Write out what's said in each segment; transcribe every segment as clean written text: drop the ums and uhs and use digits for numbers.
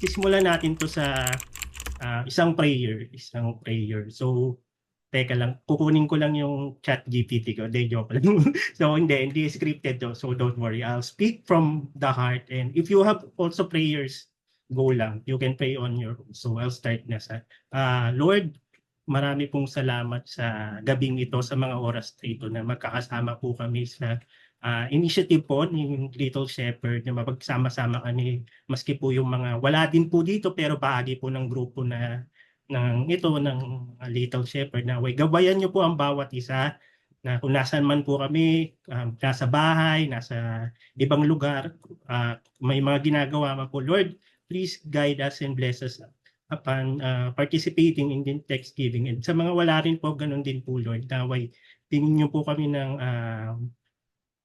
sisimulan natin to sa isang prayer. So, teka lang, kukunin ko lang yung chat GPT ko. Hindi, joke lang. So, hindi scripted to. So, don't worry. I'll speak from the heart. And if you have also prayers, go lang. You can pray on your own. So, I'll start na sa, Lord, marami pong salamat sa gabing ito, sa mga oras na ito na magkakasama po kami sa initiative po ng Little Shepherd na mapagsama-sama kami maski po yung mga wala din po dito pero bahagi po ng grupo ng Little Shepherd na gabayan niyo po ang bawat isa na kung nasaan man po kami, nasa bahay, nasa ibang lugar, may mga ginagawa man po. Lord, please guide us and bless us upon participating in the Thanksgiving. And sa mga wala rin po, ganun din po, Lord. Naway, tingin niyo po kami ng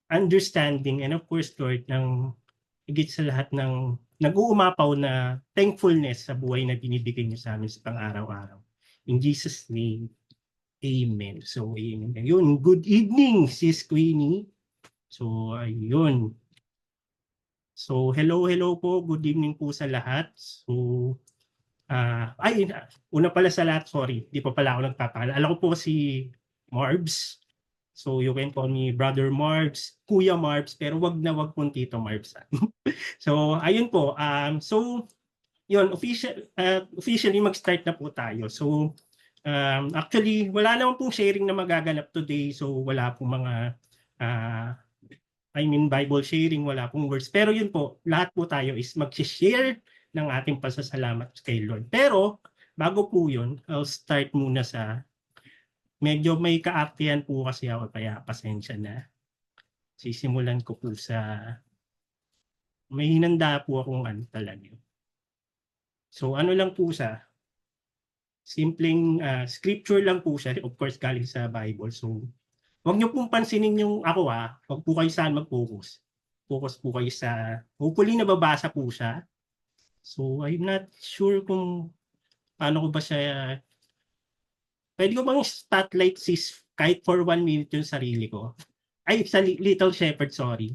understanding and of course, Lord, ng higit sa lahat ng nag-uumapaw na thankfulness sa buhay na binibigay niyo sa amin sa pang-araw-araw. In Jesus' name, amen. So, amen. Ayun, good evening, Sis Queenie. So, ayun. So, hello po. Good evening po sa lahat. So, una pala sa lahat, sorry. Di pa pala ako nagpapakala. Alam ko po si Marbs. So, you can call me Brother Marbs, Kuya Marbs, pero wag pong Tito Marbs. So, ayun po. So, yun, officially mag-start na po tayo. So, actually, wala naman pong sharing na magaganap today. So, wala pong mga, Bible sharing, wala pong words. Pero yun po, lahat po tayo is mag-share ng ating pasasalamat kay Lord. Pero, bago po yun, I'll start muna sa, medyo may kaartihan po kasi ako, kaya pasensya na. Sisimulan ko po sa, may hinanda po akong talaga. So ano lang po siya, simpleng scripture lang po siya, of course galing sa Bible. So wag niyo pong pansinin yung ako wag po kayo saan mag-focus. Focus po kayo sa, hopefully nababasa po siya. So I'm not sure kung paano ko ba siya, pwede ko bang spotlight sis kahit for 1 minute yung sarili ko? Ay, sa Little Shepherd, sorry.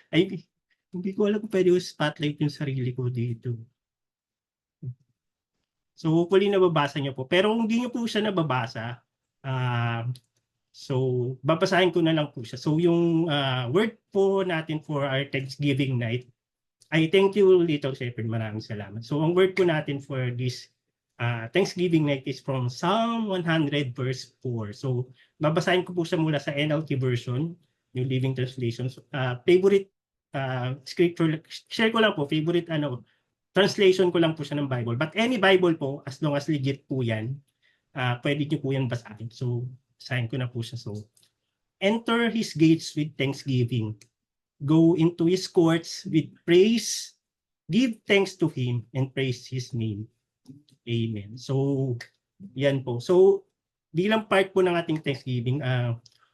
Ay, hindi ko alam kung pwede ko spotlight yung sarili ko dito. So hopefully nababasa niyo po. Pero kung hindi niyo po siya nababasa, so babasahin ko na lang po siya. So yung word po natin for our Thanksgiving night, I thank you Little Shepherd, maraming salamat. So ang word po natin for this Thanksgiving night is from Psalm 100 verse 4. So babasahin ko po siya mula sa NLT version, New Living Translation. Favorite scripture, share ko lang po, favorite translation ko lang po siya ng Bible. But any Bible po, as long as legit po yan, pwede nyo po yan basahin. So, basahin ko na po siya. So, enter His gates with thanksgiving. Go into His courts with praise. Give thanks to Him and praise His name. Amen. So, yan po. So, bilang part po ng ating Thanksgiving,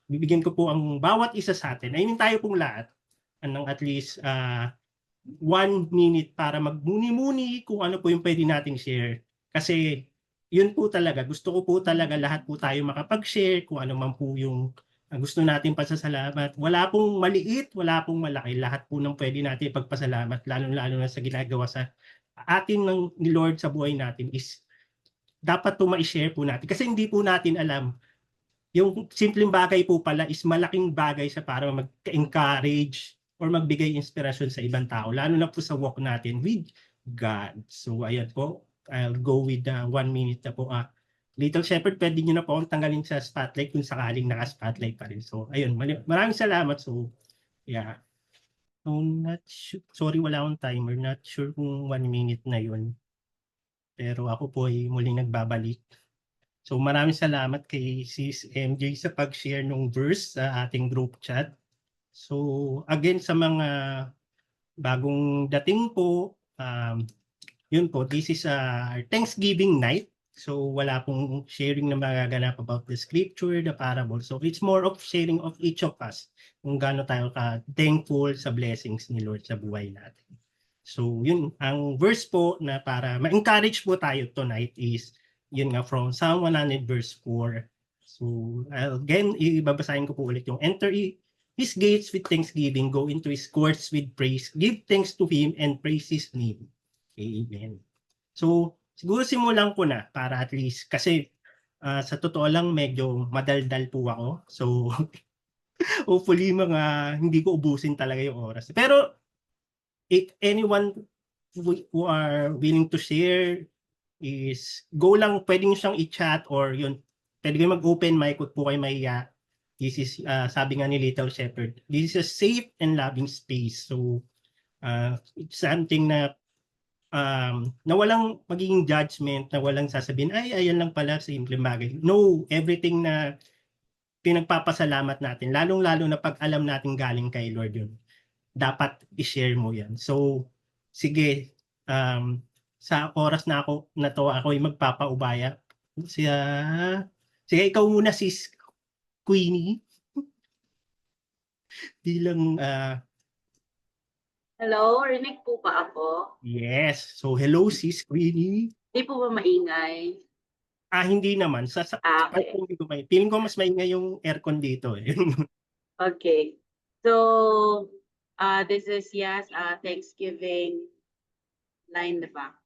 bibigyan ko po ang bawat isa sa atin. I mean, tayo pong lahat, ng at least 1 minute para magmuni-muni kung ano po yung pwede nating share. Kasi yun po talaga, gusto ko po talaga lahat po tayo makapag-share kung ano man po yung gusto natin pasasalamat. Wala pong maliit, wala pong malaki. Lahat po ng pwede natin ipagpasalamat, lalo-lalo na sa ginagawa sa atin ni Lord sa buhay natin is dapat po ma-share po natin. Kasi hindi po natin alam, yung simpleng bagay po pala is malaking bagay sa para mag-encourage or magbigay inspirasyon sa ibang tao, lalo na po sa walk natin with God. So ayan po, I'll go with 1 minute na po. Little Shepherd, pwede nyo na po akong tanggalin sa spotlight kung sakaling naka-spotlight pa rin. So ayun, maraming salamat. So yeah. So, not sure, sorry wala akong timer, not sure kung 1 minute na yun. Pero ako po ay muling nagbabalik. So maraming salamat kay Sis MJ sa pag-share ng verse sa ating group chat. So again sa mga bagong dating po, yun po, this is our Thanksgiving night. So wala pong sharing na magaganap about the scripture, the parable. So it's more of sharing of each of us kung gaano tayo ka-thankful sa blessings ni Lord sa buhay natin. So yun, ang verse po na para ma-encourage po tayo tonight is yun nga from Psalm 100 verse 4. So again, ibabasahin ko po ulit yung enter His gates with thanksgiving, go into His courts with praise, give thanks to Him and praise His name. Amen. So, siguro simulan ko na para at least kasi sa totoo lang medyo madaldal po ako. So, hopefully hindi ko ubusin talaga yung oras. Pero if anyone who are willing to share is go lang, pwede nyo siyang i-chat or yun, pwede kayo mag-open mic kung po kayo mahiya. This is, sabi nga ni Little Shepherd, this is a safe and loving space. So, it's something na walang magiging judgment, na walang sasabihin, ay, ayan lang pala, simple bagay. No, everything na pinagpapasalamat natin, lalong-lalo na pag alam natin galing kay Lord yun, dapat i-share mo yan. So, sige, sa oras na ako'y magpapaubaya. Sige, ikaw muna, sis Queenie, bilang Hello, rinig po ba ako? yes. So, hello, sis Queenie. Hindi po ba maingay? Hindi naman. Sa Okay. feeling ko mas maingay yung aircon dito eh. Okay. So, this is, yes, Thanksgiving line, diba?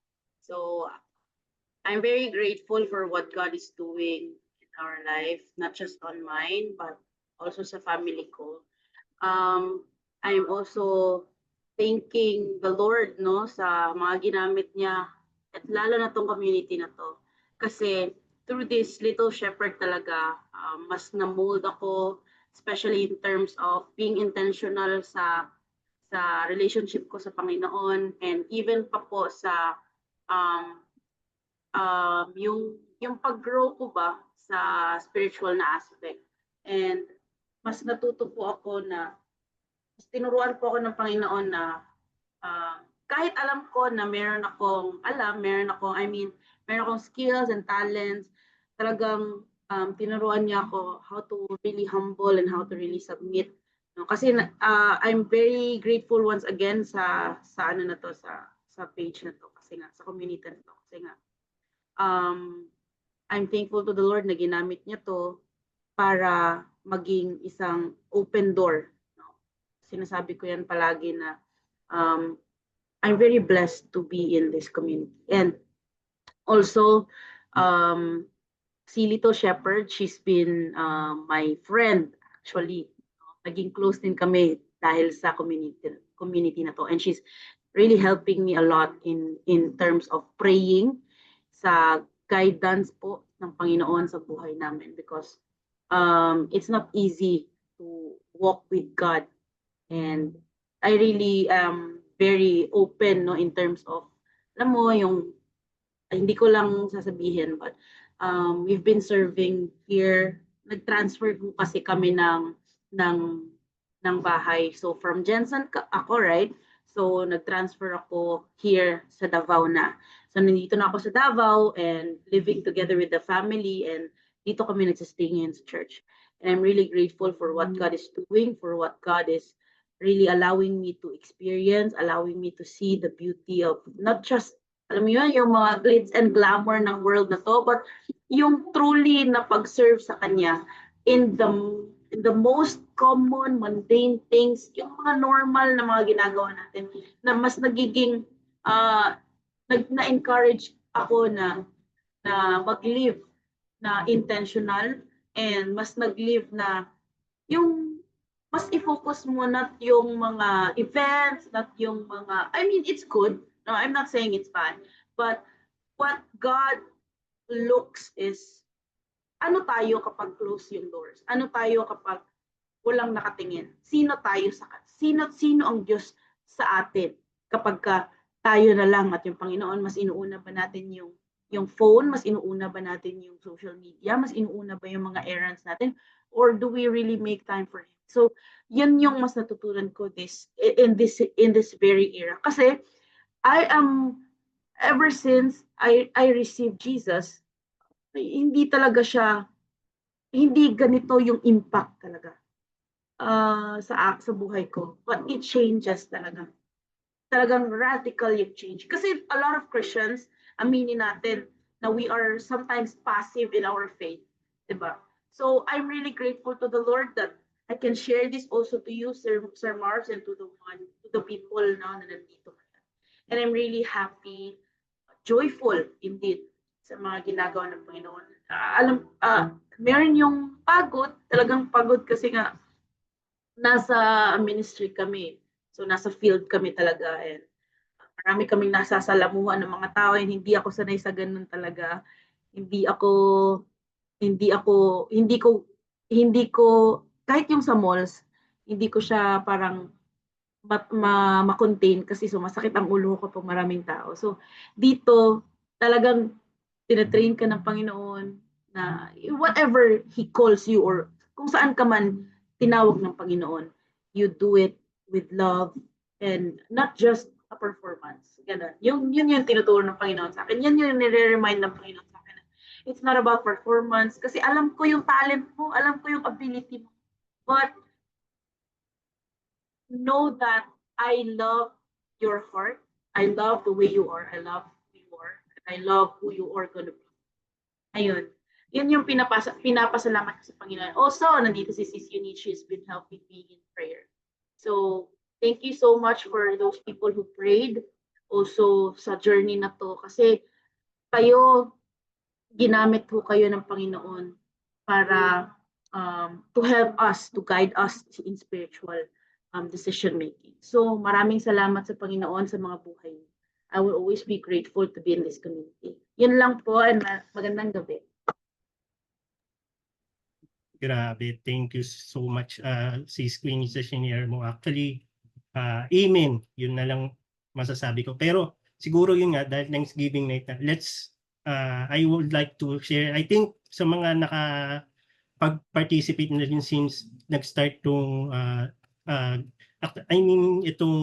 So, I'm very grateful for what God is doing in our life, not just on mine, but also sa family ko. I'm also thanking the Lord, no, sa mga ginamit niya, at lalo na tong community na to. Kasi through this Little Shepherd talaga, mas na-mold ako, especially in terms of being intentional sa relationship ko sa Panginoon, and even pa po sa um, yung pag-grow ko ba sa spiritual na aspect. And mas natuto po ako na tinuruan po ako ng Panginoon na kahit alam ko na meron akong meron akong skills and talents, talagang tinuruan niya ako how to really humble and how to really submit. No? Kasi I'm very grateful once again sa ano na to, sa page na to, kasi nga sa community na to, kasi nga I'm thankful to the Lord na ginamit niya to para maging isang open door. Sinasabi ko yan palagi na I'm very blessed to be in this community. And also, si Little Shepherd, she's been my friend actually. Naging close din kami dahil sa community na to. And she's really helping me a lot in terms of praying, sa guidance po ng Panginoon sa buhay namin, because it's not easy to walk with God. And I really am very open, no, in terms of, alam mo, yung, hindi ko lang sasabihin, but we've been serving here. Nag-transfer po kasi kami ng, ng bahay. So from Jensen ako, right? So nag-transfer ako here sa Davao na. So nandito na ako sa Davao and living together with the family, and dito kami nagsistay ngayon sa church. And I'm really grateful for what God is doing, for what God is really allowing me to experience, allowing me to see the beauty of not just, alam mo yun, yung mga glitz and glamour ng world na to, but yung truly na pag-serve sa Kanya in the most common, mundane things, yung mga normal na mga ginagawa natin, na mas nagiging, na-encourage ako na mag-live na intentional, and mas nag-live na yung mas i-focus mo not yung mga events, not yung mga, I mean, it's good. No, I'm not saying it's bad. But what God looks is, ano tayo kapag close yung doors? Ano tayo kapag walang nakatingin? Sino tayo sino ang Diyos sa atin kapag tayo na lang at yung Panginoon? Mas inuuna ba natin yung phone? Mas inuuna ba natin yung social media? Mas inuuna ba yung mga errands natin? Or do we really make time for Him? So, yan yung mas natutunan ko in this very era. Kasi I am, ever since I received Jesus, hindi talaga siya, hindi ganito yung impact talaga sa buhay ko. But it changes talaga. Talagang radical yung change. Kasi a lot of Christians, aminin natin na we are sometimes passive in our faith. Diba? So I'm really grateful to the Lord that I can share this also to you, Sir Mars, and to the people na nandito. And I'm really happy, joyful indeed sa mga ginagawa ng Panginoon. Meron yung pagod, talagang pagod kasi nga nasa ministry kami. So nasa field kami talaga, and marami kaming nasasalamuhan ng mga tao, and hindi ako sanay sa ganun talaga. Hindi ako hindi ako hindi ko kahit yung sa malls, hindi ko siya parang ma-contain kasi sumasakit ang ulo ko pag maraming tao. So dito talagang tinatrain ka ng Panginoon na whatever He calls you, or kung saan ka man tinawag ng Panginoon, you do it with love and not just a performance. Ganun. Yun yung tinuturo ng Panginoon sa akin. Yan yung nire-remind ng Panginoon sa akin. It's not about performance kasi alam ko yung talent mo, alam ko yung ability mo. But know that I love your heart. I love the way you are. I love who you are. And I love who you are gonna be. Ayun. Yun yung pinapasalamat ko sa Panginoon. Also, nandito si Sis Eunice. She's been helping me in prayer. So, thank you so much for those people who prayed also sa journey na to. Kasi kayo, ginamit po kayo ng Panginoon para to help us, to guide us in spiritual decision making. So, maraming salamat sa Panginoon sa mga buhay niyo. I will always be grateful to be in this community. Yun lang po, and magandang gabi. Grabe, thank you so much, Sis Queenie, sa senior mo. Actually, amen. Yun na lang masasabi ko. Pero siguro yun nga, dahil Thanksgiving night na, I would like to share, I think sa mga pag-participate na rin since nag-start itong, itong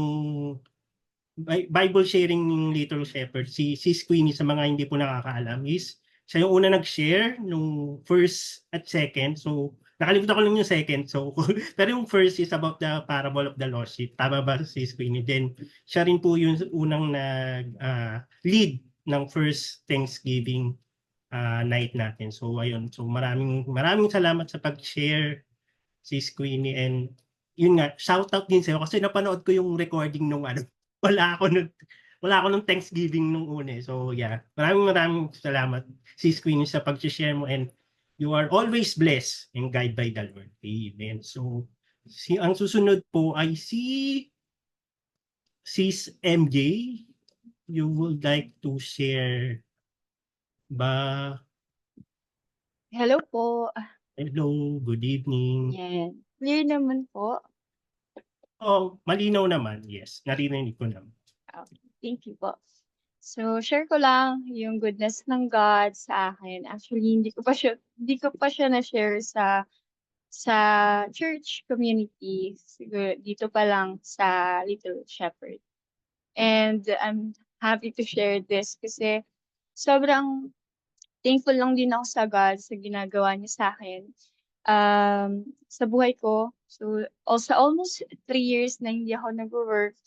Bible sharing ng Little Shepherd, si Sis Queenie, sa mga hindi po nakakaalam, is siya yung una nag-share nung first at second. So, nakalimutan ko lang yung second. So, pero yung first is about the parable of the lost sheep. Tama ba, Sis Queenie? Then, siya rin po yung unang lead ng first Thanksgiving night natin. So, ayun. So, maraming salamat sa pag-share, Sis Queenie. And yun nga, shout out din sa'yo kasi napanood ko yung recording nung wala ako nung Thanksgiving nung una. So yeah, maraming salamat, Sis Queenie, sa pag-share mo, and you are always blessed and guided by the Lord. Amen. So ang susunod po ay si Sis MJ. You would like to share ba? Hello po. Hello, good evening. Yan. Clear naman po. Oh, malinaw naman. Yes, narinig ko naman. Thank you po. So, share ko lang yung goodness ng God sa akin. Actually, hindi ko pa siya na-share sa church community. Siguro dito pa lang sa Little Shepherd. And I'm happy to share this kasi sobrang thankful lang din ako sa God sa ginagawa niya sa akin. Sa buhay ko. So, also almost 3 years na hindi ako nag-work.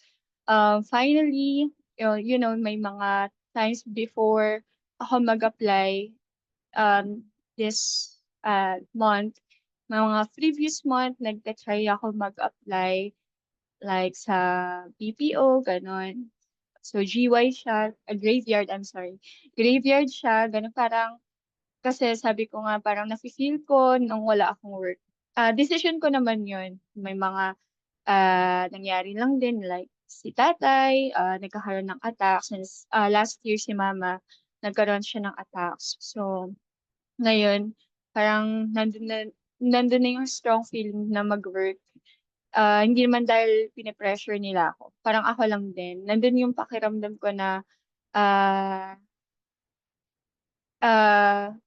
Finally, may mga times before ako mag-apply this month. Mga previous month, nag-try ako mag-apply like sa BPO, ganon. So, GY siya, graveyard, I'm sorry. Graveyard siya, ganon parang, kasi sabi ko nga parang nafe-feel ko nung wala akong work. Decision ko naman yun. May mga nangyari lang din like si tatay, nagkakaroon ng attacks. Since last year si mama, nagkaroon siya ng attacks. So, ngayon, parang nandun na yung strong feeling na mag-work. Hindi naman dahil pinipressure nila ako. Parang ako lang din. Nandun yung pakiramdam ko na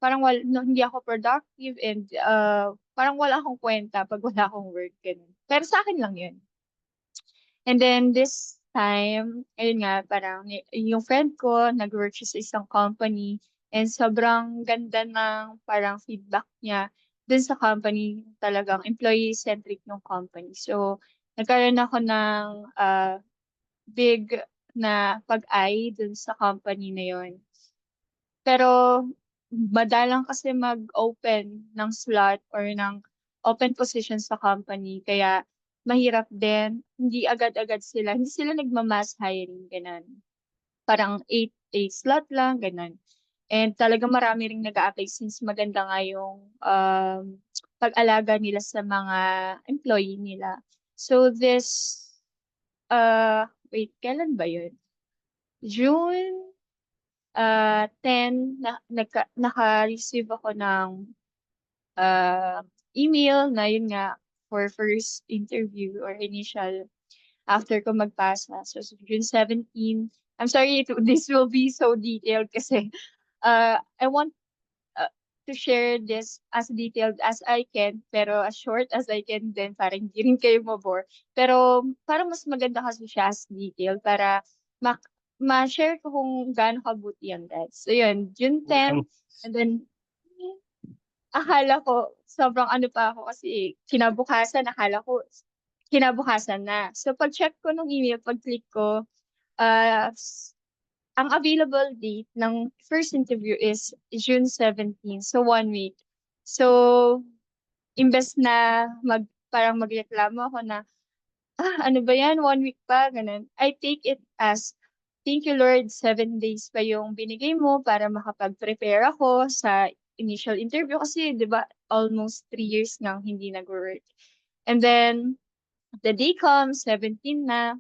parang hindi ako productive, and parang wala akong kwenta pag wala akong work. Ganun. Pero sa akin lang yun. And then this time, ayun nga, parang yung friend ko, nag-work siya sa isang company, and sobrang ganda ng parang feedback niya dun sa company, talagang employee-centric ng company. So, nagkaroon ako ng big na pag-eye dun sa company na yun. Pero madalang kasi mag-open ng slot or ng open position sa company. Kaya mahirap din. Hindi agad-agad sila. Hindi sila nagma-mass hiring. Ganun. parang 8 slot lang, ganun. And talagang marami ring nag-a-apply since maganda nga yung pag-alaga nila sa mga employee nila. So wait, kailan ba yun? June 10, naka-receive ako ng uh, email na yun nga for first interview or initial after ko magpasa. So, June 17, I'm sorry, this will be so detailed kasi I want uh, to share this as detailed as I can, pero as short as I can din, para hindi rin kayo mabore. Pero parang mas maganda kasi siya as detailed para ma- ma-share ko kung gaano kabuti yan, guys. So, yun, June 10, and then akala ko sobrang ano pa ako kasi kinabukasan na. So, pag-check ko ng email, pag-click ko, ang available date ng first interview is June 17. So, 1 week. So, imbes na parang magreklamo ako na, ano ba yan? 1 week pa? Ganun. I take it as, thank you Lord, 7 days pa yung binigay mo para makapag-prepare ako sa initial interview kasi, di ba, almost 3 years nang hindi nag-work. And then, the day comes, 17 na,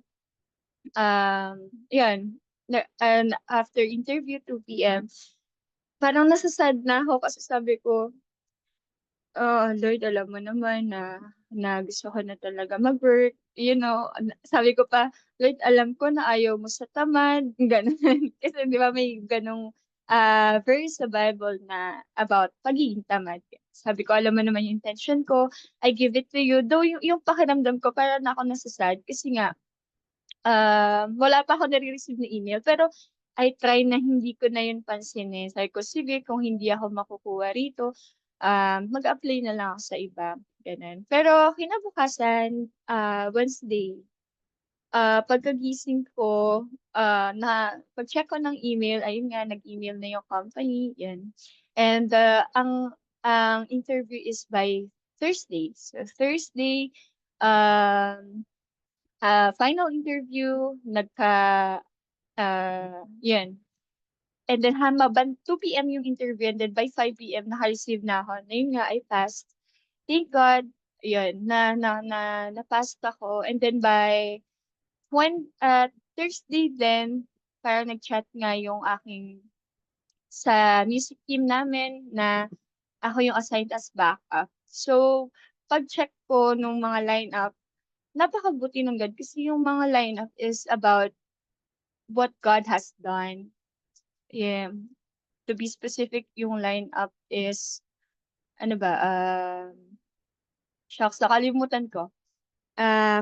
yun, and after interview, 2 p.m., parang nasasad na ako kasi sabi ko, Lord, alam mo naman na gusto ko na talaga mag-work. You know, sabi ko pa, Lord, alam ko na ayaw mo sa tamad. Ganun. Kasi di ba may ganong verse sa Bible na about pagiging tamad. Sabi ko, alam mo naman yung intention ko. I give it to you. Though yung pakiramdam ko, parang na ako nasasad. Kasi nga, wala pa ako nare-receive na email. Pero I try na hindi ko na yun pansinin. Sabi ko, sige, kung hindi ako makukuha rito, mag-apply na lang ako sa iba. Ganun. Pero kinabukasan, Wednesday, pagkagising ko, pag-check ko ng email, ayun nga, nag-email na yung company, yan. And ang interview is by Thursday. So Thursday, final interview, yun. And then hamaban 2 p.m. yung interview and then by 5 p.m. naka-receive na ako. Na yun nga, I passed. Thank God, yun, na-passed ako. And then by Thursday then, parang nag-chat nga yung aking sa music team namin na ako yung assigned as backup. So, pag-check ko nung mga lineup, napakabuti ng God kasi yung mga lineup is about what God has done. Yeah. To be specific, yung lineup is, ano ba, shucks, nakalimutan ko.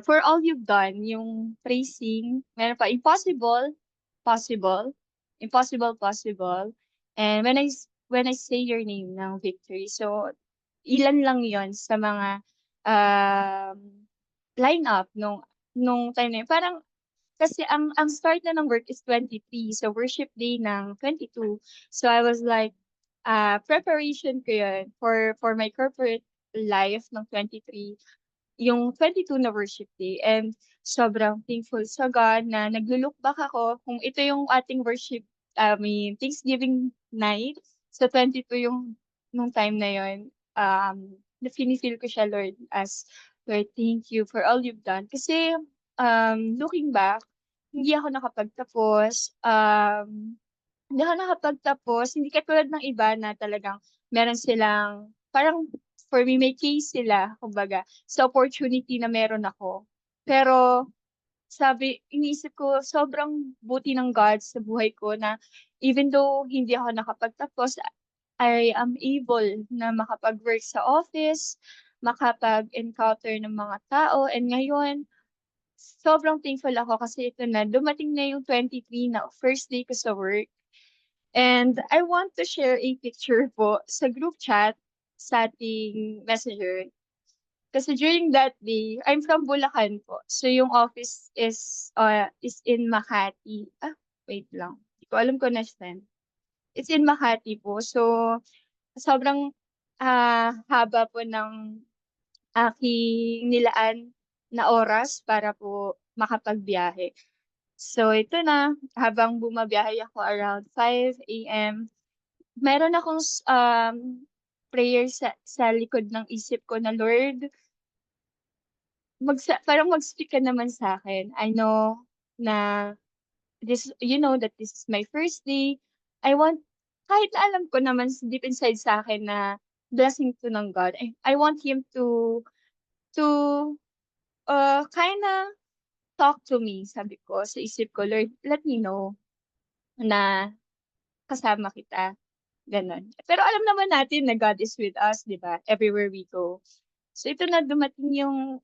For all you've done, yung praising, meron pa, impossible, possible, impossible, possible. And when I say your name ng victory, so ilan lang yon sa mga um, lineup nung time na yun. Parang kasi ang start na ng work is 23, so worship day ng 22. So I was like, preparation ko yun for my corporate life ng 23, yung 22 na worship day. And sobrang thankful sa God na naglo-look back ako kung ito yung ating worship, Thanksgiving night. So 22 yung nung time na yun, na feel ko siya, Lord, as Lord, thank you for all you've done. Kasi looking back, hindi ako nakapagtapos. Hindi ako nakapagtapos. Hindi katulad ng iba na talagang meron silang, parang for me, may case sila, kumbaga, sa opportunity na meron ako. Pero iniisip ko, sobrang buti ng God sa buhay ko na even though hindi ako nakapagtapos, I am able na makapag-work sa office, makapag-encounter ng mga tao, and ngayon, sobrang thankful ako kasi ito na, dumating na yung 23 na first day ko sa work. And I want to share a picture po sa group chat sa ating messenger. Kasi during that day, I'm from Bulacan po. So yung office is in Makati. Wait lang. Hindi ko alam kung na-send. It's in Makati po. So sobrang haba po ng aking nilaan na oras para po makapagbiyahe. So ito na, habang bumabiyahe ako around 5 a.m., meron akong prayer sa likod ng isip ko na, Lord, parang mag-speak ka naman sa akin. I know na you know that this is my first day. I want, kahit na alam ko naman deep inside sa akin na blessing to ng God, I want Him to kind of talk to me. Sabi ko sa isip ko, Lord, let me know na kasama kita. Ganon. Pero alam naman natin na God is with us, di ba? Everywhere we go. So ito na dumating yung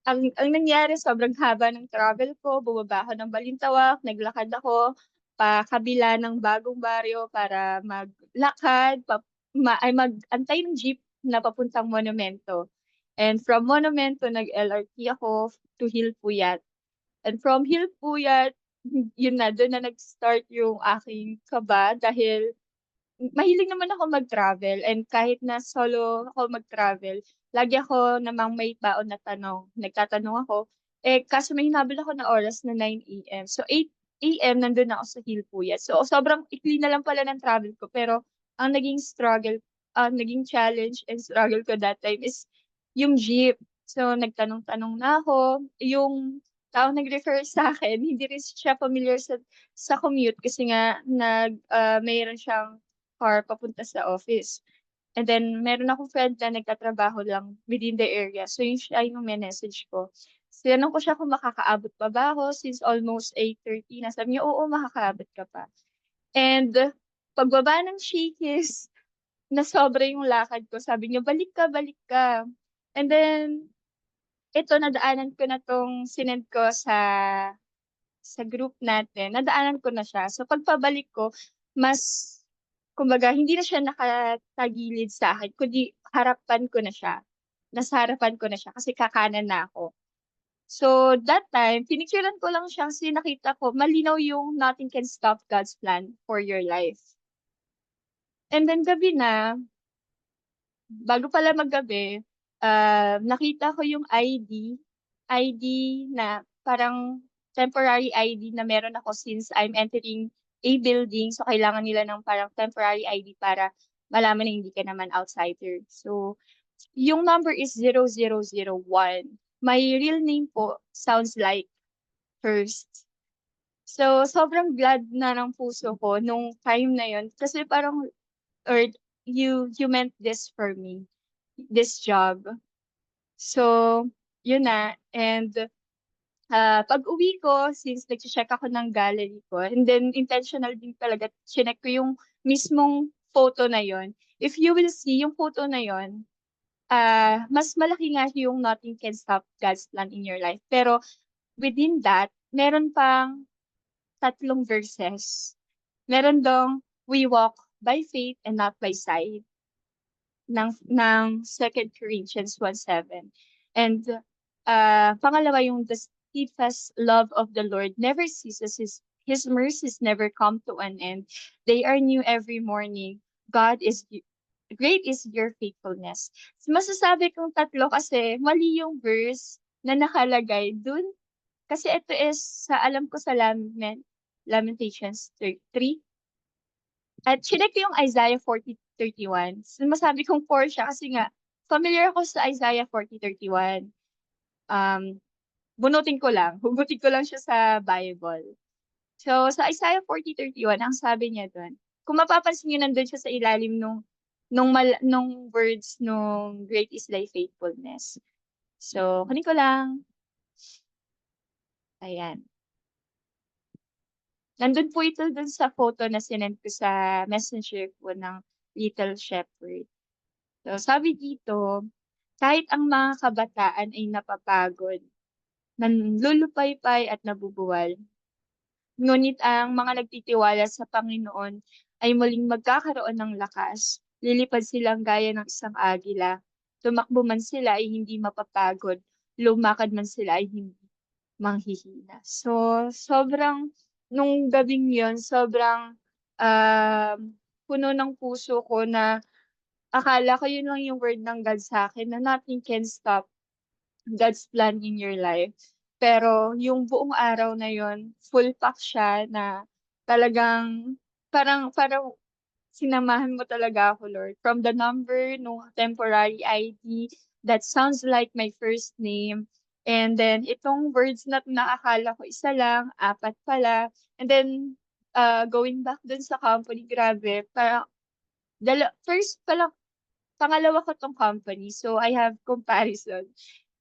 ang nangyari, sobrang haba ng travel ko, bumaba ako ng Balintawak, naglakad ako pa kabila ng Bagong Baryo para maglakad, mag-antay ng jeep na papuntang Monumento. And from Monumento, nag-LRT ako to Hilpuyat. And from Hilpuyat, yun na, doon na nag-start yung aking kaba dahil mahilig naman ako mag-travel, and kahit na solo ako mag-travel, lagi ako namang may baon na tanong. Nagtatanong ako, kaso may hinabol ako na oras na 9 a.m. So 8 a.m. nandun ako sa Hilpuyat. So sobrang ikli na lang pala ng travel ko, pero ang naging challenge and struggle ko that time is yung jeep. So nagtanong-tanong na ako, yung taong nag-refer sa akin, hindi rin siya familiar sa commute kasi nga mayroon siyang car papunta sa office. And then, meron akong friend na nagtatrabaho lang within the area. So, siya yung message ko. Sinanong ko siya kung makakaabot pa ba ako since almost 8:30 na. Sabi niya, oo, makakaabot ka pa. And, pagbaba ng Shakey's, na sobra yung lakad ko. Sabi niya, balik ka, balik ka. And then, ito, nadaanan ko na tong sinend ko sa group natin. Nadaanan ko na siya. So, pagpabalik ko, mas kumbaga, hindi na siya nakatagilid sa akin, kundi harapan ko na siya. Nasa harapan ko na siya kasi kakanan na ako. So, that time, pinicturean ko lang siya kasi nakita ko, malinaw yung nothing can stop God's plan for your life. And then gabi na, bago pala maggabi, nakita ko yung ID na parang temporary ID na meron ako since I'm entering a building. So, kailangan nila ng parang temporary ID para malaman na hindi ka naman outsider. So, yung number is 0001. My real name po sounds like First. So, sobrang glad na ng puso ko nung time na yon kasi parang, or you meant this for me, this job. So, yun na. And pag-uwi ko, since nag-check ako ng gallery ko, and then intentional din talaga, chinek ko yung mismong photo na yon. If you will see yung photo na yon, mas malaki nga yung nothing can stop God's plan in your life. Pero within that, meron pang 3 verses. Meron dong, we walk by faith and not by sight, ng 2 Corinthians 1:7. And pangalawa yung the steadfast love of the Lord never ceases. His mercies never come to an end. They are new every morning. Great is your faithfulness. So, masasabi kong 3 kasi mali yung verse na nakalagay dun. Kasi ito is, alam ko sa Lamentations 3. At chinek ko yung Isaiah 40:31. So, masabi kong 4 siya kasi nga, familiar ako sa Isaiah 40:31. Bunutin ko lang. Hugutin ko lang siya sa Bible. So, sa Isaiah 40:31, ang sabi niya doon, kung mapapansin niyo, nandun siya sa ilalim nung words nung great is thy faithfulness. So, kunin ko lang. Ayan. Nandun po ito dun sa photo na sinend ko sa messenger ko ng Little Shepherd. So, sabi dito, kahit ang mga kabataan ay napapagod, nanlulupaypay at nabubuwal, ngunit ang mga nagtitiwala sa Panginoon ay muling magkakaroon ng lakas. Lilipad silang gaya ng isang agila. Tumakbo man sila ay hindi mapapagod. Lumakad man sila ay hindi manghihina. So, nung gabing yon, sobrang puno ng puso ko na akala ko yun lang yung word ng God sa akin na nothing can stop God's plan in your life. Pero yung buong araw na yon full pack siya na talagang parang sinamahan mo talaga ako, Lord. From the number no temporary ID, that sounds like my first name. And then itong words na nakakala ko isa lang, apat pala. And then going back dun sa company, grabe, parang first pa lang, pangalawa ko 'tong company, so I have comparison.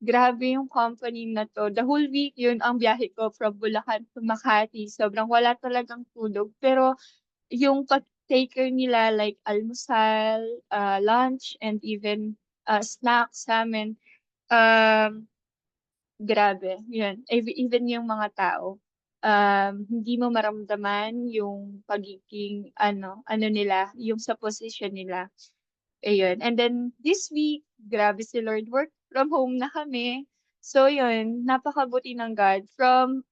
Grabe yung company na 'to. The whole week yun ang biyahe ko from Bulacan to Makati. Sobrang wala talagang tulog. Pero yung pag-take care nila like almusal, lunch, and even snacks sa'min, um, grabe, yun. Even yung mga tao, hindi mo maramdaman yung pagiging ano nila, yung sa position nila. Ayun. And then this week, grabe si Lord, work from home na kami. So yun, napakabuti ng God. From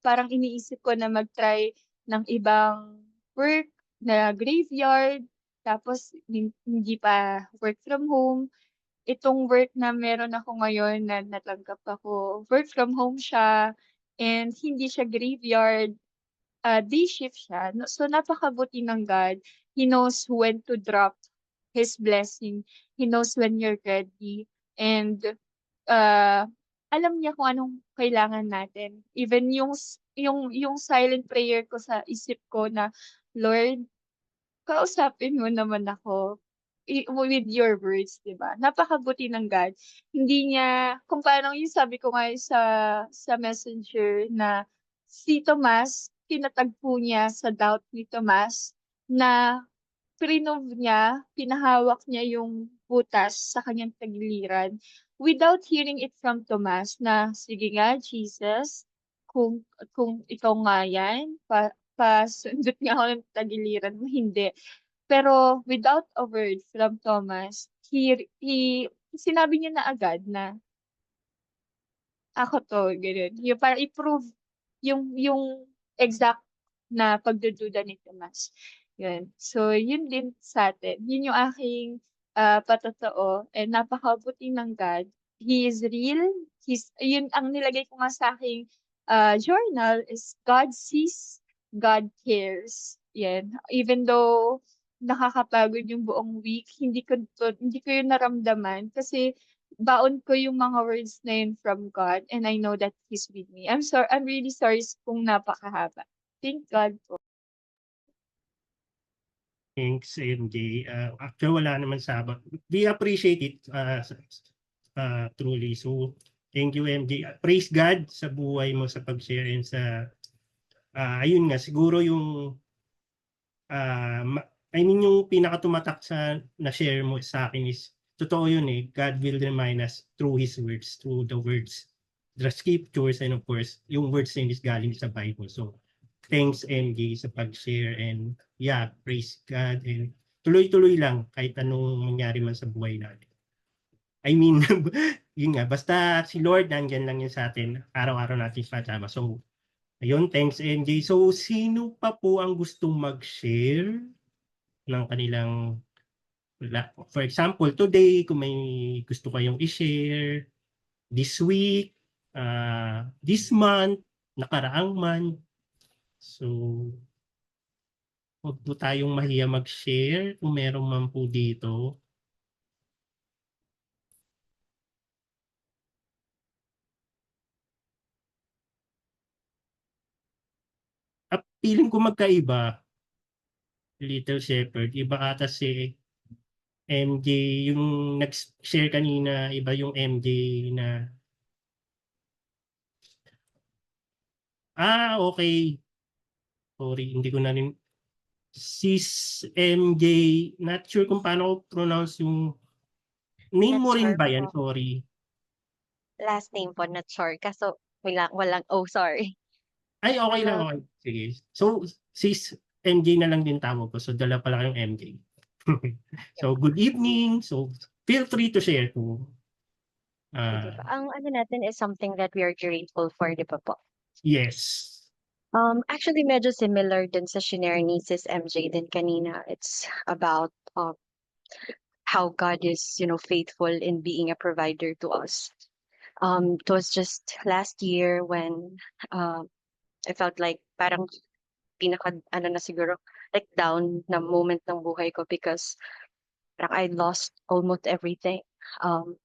parang iniisip ko na mag-try ng ibang work na graveyard, tapos hindi pa work from home. Itong work na meron ako ngayon na natanggap ako, work from home siya and hindi siya graveyard, day shift siya. So napakabuti ng God. He knows when to drop His blessing. He knows when you're ready. And uh, alam niya kung anong kailangan natin. Even yung silent prayer ko sa isip ko na, Lord, kausapin mo naman ako with your words, 'di ba? Napakabuti ng God. Hindi niya kung paano yung sabi ko nga sa Messenger na si Tomas, pinatagpo niya sa doubt ni Tomas na prinove niya, pinahawak niya yung butas sa kanyang tagiliran without hearing it from Tomas na, "Sige nga, Jesus, kung ikaw nga yan, pasundot nga ako ng tagiliran mo." Hindi. Pero without a word from Thomas, he sinabi niya na agad na, "Ako 'to," gano'n. Yung para i-prove yung exact na pagdududa ni Tomas, yun. So yun din sa'tin, yun yung aking, patotoo and napakabuti ng God. He is real, yun ang nilagay ko nga sa aking, journal is God sees, God cares, yan. Even though nakakapagod yung buong week, hindi ko yun naramdaman kasi baon ko yung mga words na yun from God and I know that He's with me. I'm really sorry kung napakahaba. Thank God po. Thanks, MJ. Actually, wala naman sabak. We appreciate it truly. So, thank you, MJ. Praise God sa buhay mo sa pag-share and sa, ayun nga, siguro yung, I mean, yung pinakatumatak sa na-share mo sa akin is, totoo yun eh, God will remind us through His words, through the words, the scriptures, and of course, yung words na yun is galing sa Bible. So, thanks MJ sa pag-share and yeah, praise God and tuloy-tuloy lang kahit anong mangyari man sa buhay natin. I mean, yun nga, basta si Lord nandyan lang yun sa atin, araw-araw natin kasama. So, ayun, thanks MJ. So, sino pa po ang gustong mag-share ng kanilang, for example, today, kung may gusto kayong i-share, this week, this month, nakaraang month. So, huwag po tayong mahiya mag-share kung meron man po dito. At feeling ko magkaiba, Little Shepherd. Iba ata si MJ, yung nag-share kanina, iba yung MJ na, okay. Sorry, hindi ko na rin, Sis MJ, not sure kung paano ko pronounce yung name Not mo rin sure ba yan? po. Sorry. Last name po, not sure. Kaso, walang, oh, sorry. Ay, okay lang, Pero, okay. Sige. So, Sis MJ na lang din tawag ko. So, dala pala kayong MJ. So, good evening. So, feel free to share po. sige po. Ang ano natin is something that we are grateful for, di ba po? Yes. Actually, medyo similar din sa shinare ni Sis MJ din kanina. It's about how God is, faithful in being a provider to us. It was just last year when I felt like parang ano na siguro, like down na moment ng buhay ko because parang I lost almost everything. Um,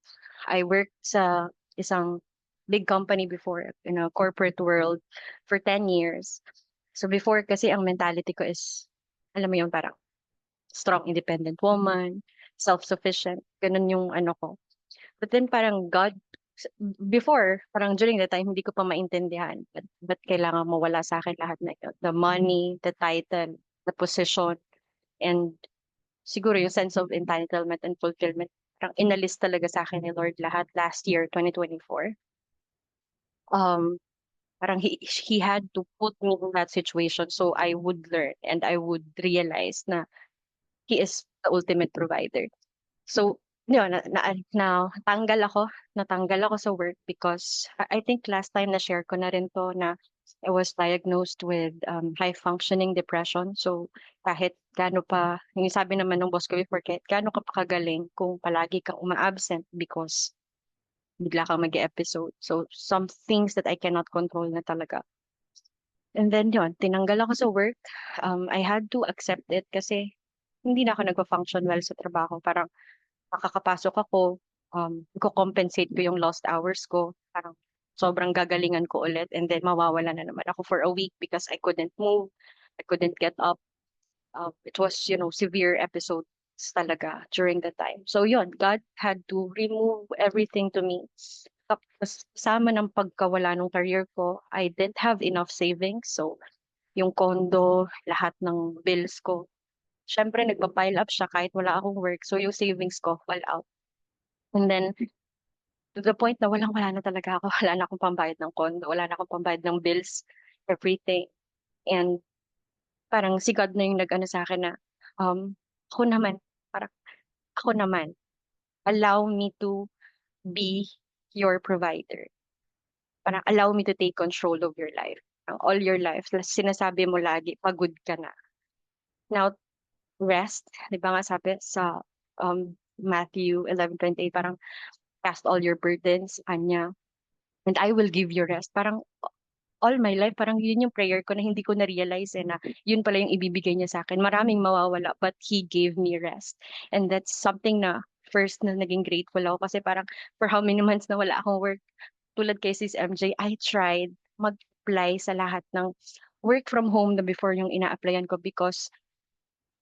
I worked sa isang big company before in a corporate world for 10 years. So before kasi ang mentality ko is, alam mo yun, parang strong independent woman, self-sufficient, ganun yung ano ko. But then parang God, before, parang during the time, hindi ko pa maintindihan. Ba't kailangan mawala sa akin lahat na ito? The money, the title, the position, and siguro yung sense of entitlement and fulfillment. Parang inalis talaga sa akin ni Lord lahat last year, 2024. Um, Parang he had to put me in that situation so I would learn and I would realize na He is the ultimate provider. So, yun, natanggal ako sa work because I think last time na-share ko na rin to na I was diagnosed with high functioning depression. So, kahit gaano pa, yung sabi naman ng boss ko before, kahit gaano ka pa kagaling kung palagi kang uma-absent because bigla kang mag-episode. So, some things that I cannot control na talaga. And then yun, tinanggal ako sa work. I had to accept it kasi hindi na ako nagpa-function well sa trabaho. Parang makakapasok ako, i-compensate ko yung lost hours ko. Parang sobrang gagalingan ko ulit and then mawawala na naman ako for a week because I couldn't move, I couldn't get up. It was, severe episodes talaga during the time. So yun, God had to remove everything to me. Tapos kasama ng pagkawala ng career ko, I didn't have enough savings. So yung condo, lahat ng bills ko, syempre nagpa-pile up siya kahit wala akong work. So yung savings ko fall out. And then to the point na walang-wala na talaga ako. Wala na akong pambayad ng condo, wala na akong pambayad ng bills, everything. And parang si God na yung nag-ano sa akin na, um, ako naman, parang ako naman, allow me to be your provider. Parang allow me to take control of your life. All your life, sinasabi mo lagi, pagod ka na. Now, rest, di ba nga sabi sa Matthew 11:28, parang cast all your burdens sa Kanya, and I will give you rest. Parang all my life, parang yun yung prayer ko na hindi ko na-realize na yun pala yung ibibigay niya sa akin. Maraming mawawala, but He gave me rest. And that's something na first na naging grateful ako kasi parang for how many months na wala akong work, tulad kay Sis MJ, I tried mag-apply sa lahat ng work from home na before yung ina-applyan ko because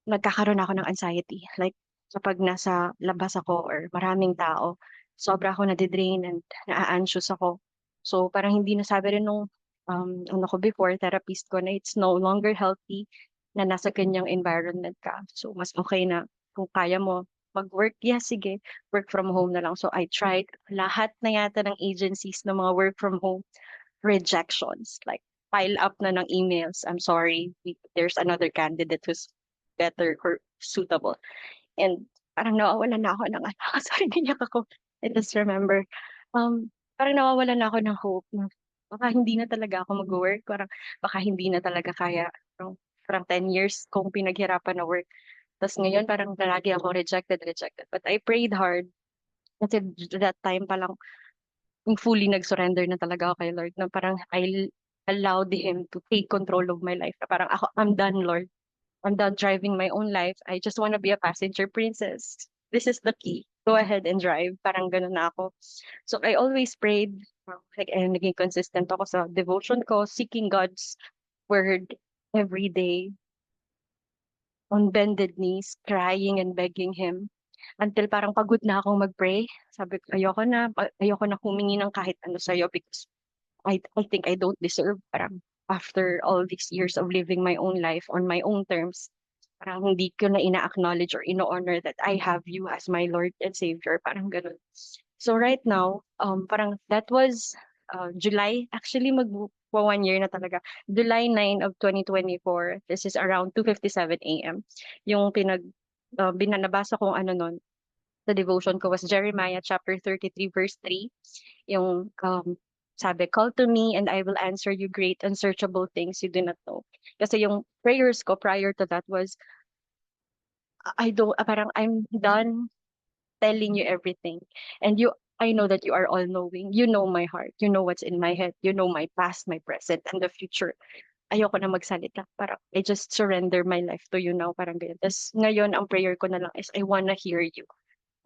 nagkakaroon ako ng anxiety. Like, kapag nasa labas ako or maraming tao, sobra ako nadidrain and naa-anxious ako. So, parang hindi nasabi rin nung ano ko before, therapist ko na it's no longer healthy na nasa ganyang environment ka. So, mas okay na kung kaya mo mag-work, yes, sige, work from home na lang. So, I tried lahat na yata ng agencies ng mga work from home rejections. Like, pile up na ng emails. I'm sorry, there's another candidate who's better or suitable. And parang nawawalan na ako ng ano, sorry, naiyak ako. I just remember, parang nawawalan na ako ng hope na baka hindi na talaga ako mag-work, parang baka hindi na talaga kaya, parang 10 years kong pinaghirapan na work. Tapos ngayon parang lagi ako rejected. But I prayed hard kasi that time pa lang fully nag-surrender na talaga ako kay Lord na parang I allowed Him to take control of my life. Na parang ako, I'm done, Lord. I'm done driving my own life. I just want to be a passenger princess. This is the key. Go ahead and drive. Parang ganun na ako. So I always prayed. Like, and naging consistent ako sa devotion ko, seeking God's word every day, on bended knees, crying and begging Him. Until parang pagod na akong mag-pray. Sabi ko, ayoko na humingi ng kahit ano sa'yo because I think I don't deserve. Parang after all these years of living my own life on my own terms, parang hindi ko na ina-acknowledge or ino-honor that I have you as my Lord and Savior. Parang ganun. So right now, parang that was July. Actually, magpo 1 year na talaga. July 9 of 2024. This is around 2:57 a.m. Yung binanabasa kong ano nun, sa devotion ko was Jeremiah chapter 33 verse 3. Yung sabi, call to me and I will answer you great unsearchable things you do not know. Kasi yung prayers ko prior to that was, parang I'm done telling you everything. And you I know that you are all knowing. You know my heart. You know what's in my head. You know my past, my present, and the future. Ayoko na magsalita. Parang I just surrender my life to you now. Parang ganyan. Tapos ngayon, ang prayer ko na lang is I wanna hear you.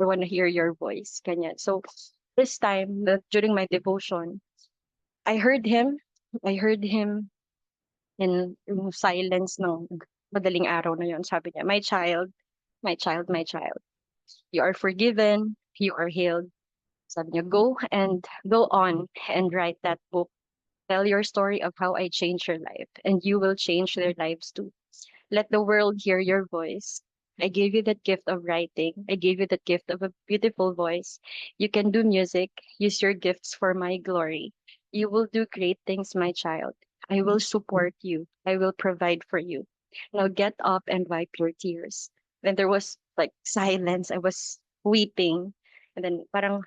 I wanna hear your voice. Ganyan. So this time, during my devotion, I heard him. I heard him in yung silence ng madaling araw na yon. Sabi niya, my child, my child, my child. You are forgiven. You are healed. Sabi niya, go and go on and write that book. Tell your story of how I changed your life, and you will change their lives too. Let the world hear your voice. I gave you that gift of writing. I gave you that gift of a beautiful voice. You can do music. Use your gifts for my glory. You will do great things, my child. I will support you. I will provide for you. Now get up and wipe your tears. Then there was like silence. I was weeping. And then parang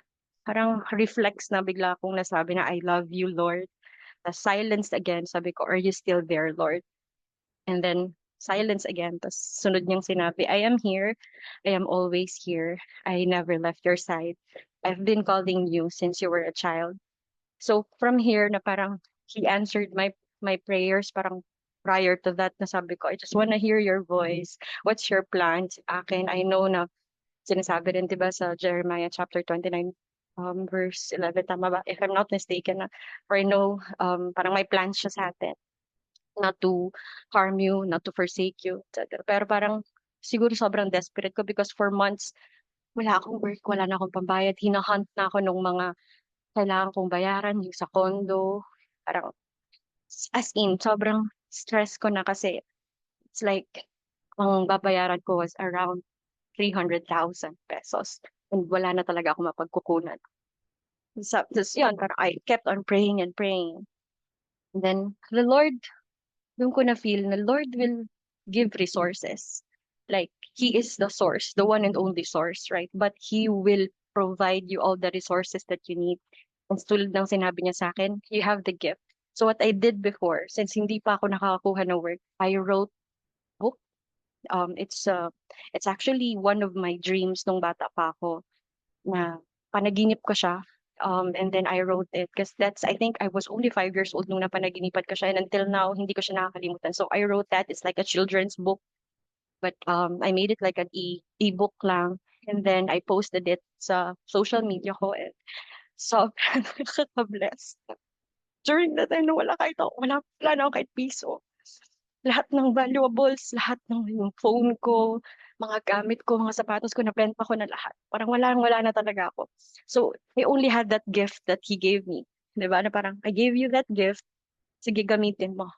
reflex na bigla akong nasabi na I love you, Lord. Silence again. Sabi ko, are you still there, Lord? And then silence again. Tapos sunod niyang sinabi, I am here. I am always here. I never left your side. I've been calling you since you were a child. So from here na parang he answered my prayers parang prior to that na sabi ko, I just wanna hear your voice. What's your plan sa akin? I know na sinasabi rin 'di ba sa Jeremiah chapter 29 verse 11 tama ba? If I'm not mistaken na for I know parang may plans siya sa atin not to harm you, not to forsake you, etc. Pero parang siguro sobrang desperate ko because for months wala akong work, wala na akong pambayad, hinahunt na ako nung mga kailangan kong bayaran, yung sa condo, parang as in sobrang stress ko na kasi it's like ang babayaran ko was around 300,000 pesos and wala na talaga ako mapagkukunan. So, yun, parang I kept on praying and praying. And then the Lord, doon ko na feel na Lord will give resources. Like, He is the source, the one and only source, right? But He will provide you all the resources that you need. And tulad ng sinabi niya sa akin, you have the gift. So what I did before, since hindi pa ako nakakakuha ng work, I wrote book. It's actually one of my dreams nung bata pa ako na panaginip ko siya. And then I wrote it because I think I was only 5 years old nung napanaginipan ko siya and until now, hindi ko siya nakakalimutan. So I wrote that. It's like a children's book, but I made it like an e-book lang. And then I posted it sa social media ko and sobrang nakaka-bless. During that time na wala na ako kahit piso. Lahat ng valuables, lahat ng yung phone ko, mga gamit ko, mga sapatos ko, nabenta ko na lahat. Parang wala na talaga ako. So, I only had that gift that He gave me. Diba? Na parang, I gave you that gift, sige gamitin mo.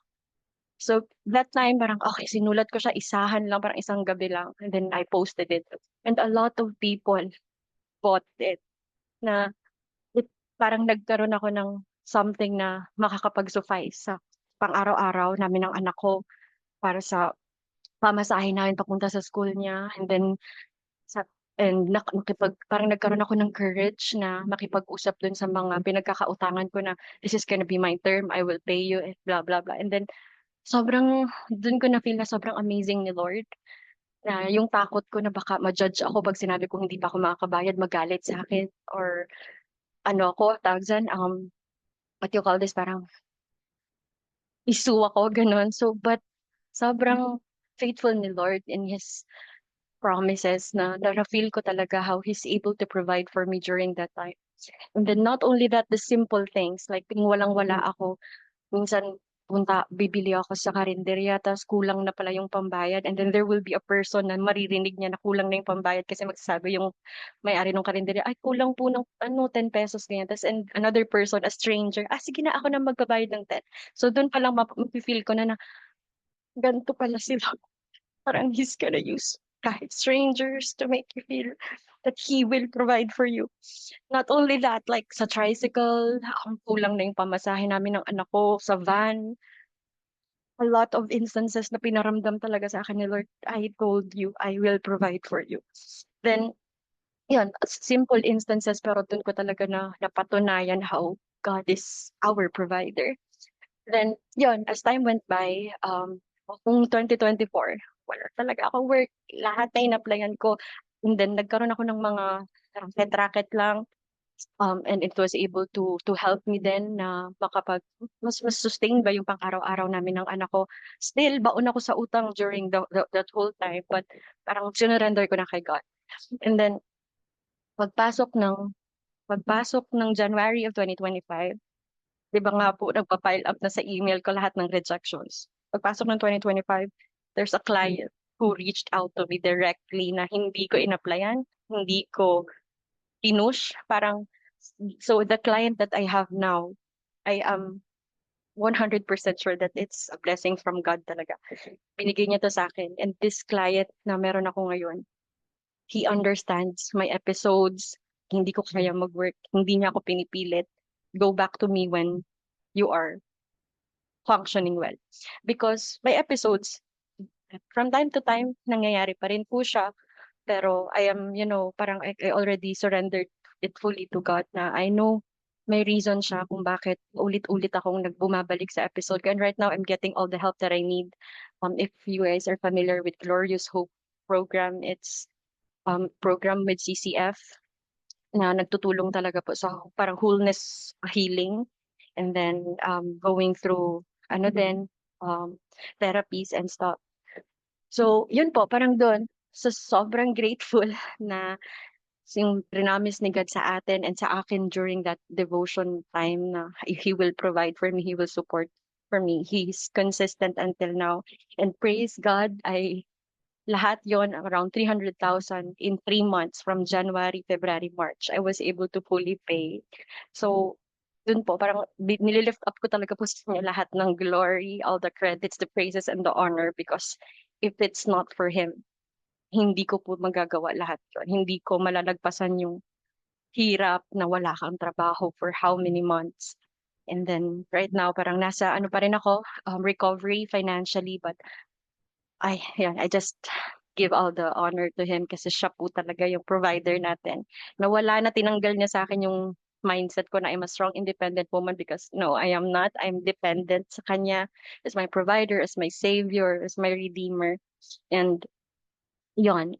So, that time, parang, okay, sinulat ko siya, isahan lang, parang isang gabi lang. And then, I posted it. And a lot of people bought it. Na, parang nagkaroon ako ng something na makakapag-suffice sa pang-araw-araw namin ng anak ko para sa pamasahe namin papunta sa school niya. And then, sa, and parang nagkaroon ako ng courage na makipag-usap dun sa mga pinagkakautangan ko na this is gonna be my term, I will pay you, and blah, blah, blah. And then, dun ko na feel na sobrang amazing ni Lord. Na yung takot ko na baka ma-judge ako pag sinabi ko hindi pa ako makakabayad, magalit sa akin, or ano ako, tawag dyan, what you call this, parang isu ako, ganun. So, but sobrang faithful ni Lord in His promises na na-feel ko talaga how He's able to provide for me during that time. And then not only that, the simple things, like kung walang-wala ako, minsan bibili ako sa karinderya, tapos kulang na pala yung pambayad, and then there will be a person na maririnig niya na kulang na yung pambayad kasi magsasabi yung may-ari ng karinderya, ay kulang po ng 10 pesos ganyan. Tapos and another person, a stranger, sige na ako na magbabayad ng 10. So doon pa lang mapifeel ko na ganito pala sila. Parang He's gonna use kahit strangers to make you feel that He will provide for you. Not only that, like sa tricycle, kulang na yung pamasahe namin ng anak ko, sa van. A lot of instances na pinaramdam talaga sa akin ni Lord, I told you, I will provide for you. Then, yun, simple instances, pero dun ko talaga na napatunayan how God is our provider. Then, yun, as time went by, kung 2024, wala talaga ako work. Lahat na in-applyan ko. And then, nagkaroon ako ng mga racket-racket lang. And it was able to help me then na mas sustain ba yung pang-araw-araw namin ng anak ko. Still, baon ako sa utang during that whole time, but parang sinurrender ko na kay God. And then, pagpasok ng pagpasok ng January of 2025, 'di ba nga po nagpa-pile up na sa email ko lahat ng rejections. Pagpasok ng 2025, there's a client who reached out to me directly na hindi ko in-applyan, hindi ko pinush, parang so the client that I have now, I am 100% sure that it's a blessing from God talaga. Binigay niya to sa akin, and this client na meron ako ngayon, he understands my episodes, hindi ko kaya mag-work, hindi niya ako pinipilit. Go back to me when you are functioning well. Because my episodes, from time to time, nangyayari pa rin po siya. Pero I am, parang I already surrendered it fully to God na I know may reason siya kung bakit ulit-ulit akong bumabalik sa episode ko. And right now, I'm getting all the help that I need. If you guys are familiar with Glorious Hope program, it's program with CCF na nagtutulong talaga po sa parang wholeness healing, and then going through din therapies and stuff. So yun po, parang doon so sobrang grateful na yung prinamis ni God sa atin and sa akin during that devotion time na He will provide for me, He will support for me. He's consistent until now. And praise God, lahat yon around 300,000 in 3 months from January, February, March. I was able to fully pay. So, dun po, parang nililift up ko talaga po sa inyo lahat ng glory, all the credits, the praises, and the honor because if it's not for Him, hindi ko po magagawa lahat yun. Hindi ko malalagpasan yung hirap na wala kang trabaho for how many months. And then right now, parang nasa ano pa rin ako, recovery financially, but I just give all the honor to Him kasi siya po talaga yung provider natin. Nawala na tinanggal niya sa akin yung mindset ko na I'm a strong independent woman because no, I am not. I'm dependent sa Kanya as my provider, as my savior, as my redeemer. And yun,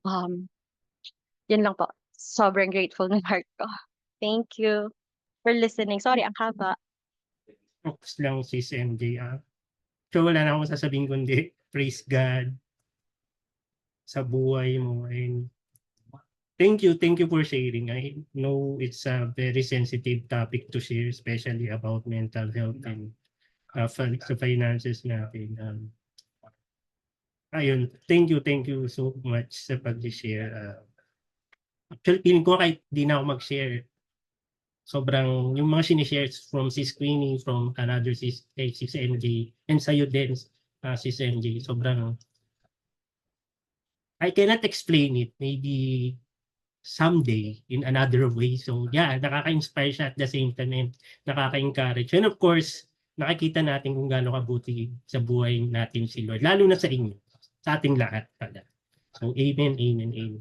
yun lang po. Sobrang grateful ng heart ko. Thank you for listening. Sorry, ang haba. Focus lang si MJ. So wala na akong sasabihin kundi praise God sa buhay mo. And thank you for sharing. I know it's a very sensitive topic to share, especially about mental health and sa finances natin. Ayun, thank you so much sa pag-share. Actually, feeling ko kahit di na ako mag-share, sobrang yung mga sinishare from Sis Queenie, from another Sis MJ, and sa'yo din, Sis MJ, sobrang I cannot explain it. Maybe someday in another way. So yeah, nakaka-inspire siya at the same time and nakaka-encourage. And of course, nakikita natin kung gaano kabuti sa buhay natin si Lord. Lalo na sa inyo, sa ating lahat pala. So amen.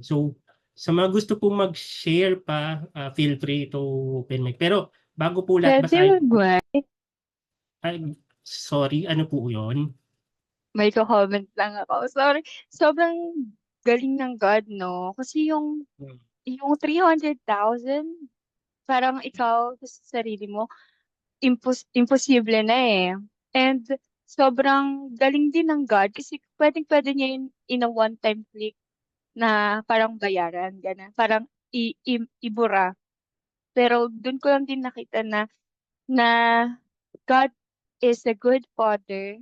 So sa mga gusto pong mag-share pa, feel free to open mic. Pero bago po lahat basahin, sorry, ano po yun? May comment lang ako. Sorry. Sobrang galing ng God, no? Kasi yung 300,000, parang ikaw sa sarili mo, imposible na eh. And sobrang galing din ng God kasi pwedeng-pwede niya yun in a one-time click na parang bayaran, ganun. Parang ibura. Pero dun ko lang din nakita na God is a good Father